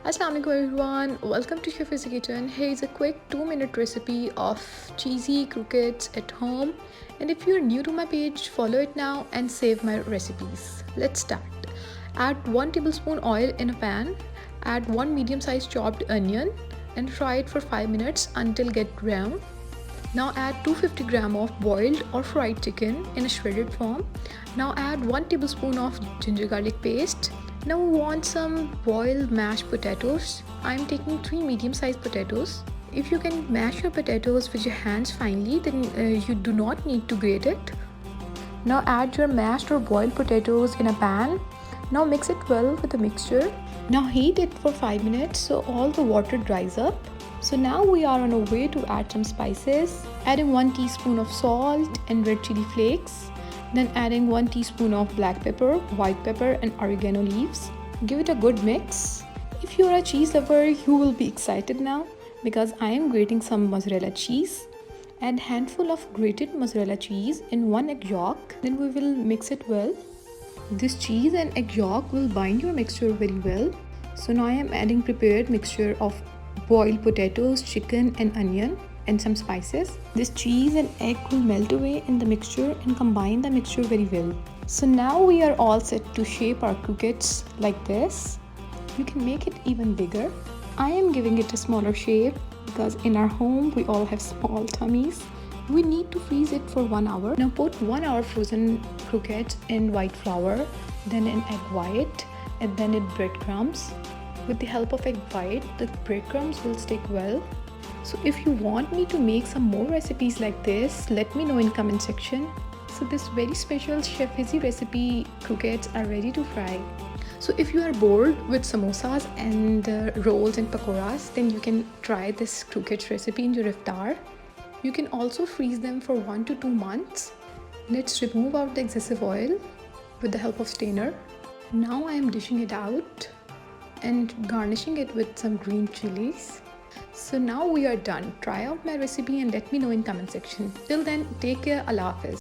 Assalamualaikum everyone, welcome to Chef Hizzie Kitchen. Here is a quick 2-minute recipe of cheesy croquettes at home. And if you're new to my page, follow it now and save my recipes. Let's start. Add 1 tablespoon oil in a pan. Add 1 medium-sized chopped onion and fry it for 5 minutes until get brown. Now add 250 gram of boiled or fried chicken in a shredded form. Now add 1 tablespoon of ginger garlic paste. Now we want some boiled mashed potatoes. I am taking 3 medium-sized potatoes. If you can mash your potatoes with your hands finely, then you do not need to grate it. Now add your mashed or boiled potatoes in a pan. Now mix it well with the mixture. Now heat it for 5 minutes so all the water dries up. So now we are on our way to add some spices. Adding 1 teaspoon of salt and red chili flakes. Then adding 1 teaspoon of black pepper, white pepper and oregano leaves. Give it a good mix. If you are a cheese lover, you will be excited now because I am grating some mozzarella cheese. Add handful of grated mozzarella cheese in 1 egg yolk. Then we will mix it well. This cheese and egg yolk will bind your mixture very well. So now I am adding prepared mixture of boiled potatoes, chicken and onion and some spices. This cheese and egg will melt away in the mixture and combine the mixture very well. So now we are all set to shape our croquettes like this. You can make it even bigger. I am giving it a smaller shape because in our home we all have small tummies. We need to freeze it for 1 hour. Now put 1 hour frozen croquettes in white flour, then in egg white and then in breadcrumbs. With the help of egg white, the breadcrumbs will stick well. So if you want me to make some more recipes like this, let me know in comment section. So this very special Chef Hizzie recipe croquettes are ready to fry. So if you are bored with samosas and rolls and pakoras, then you can try this croquettes recipe in your iftar. You can also freeze them for 1 to 2 months. Let's remove out the excessive oil with the help of strainer. Now I am dishing it out and garnishing it with some green chilies. So now we are done. Try out my recipe and let me know in comment section. Till then, take care. Allah Hafiz.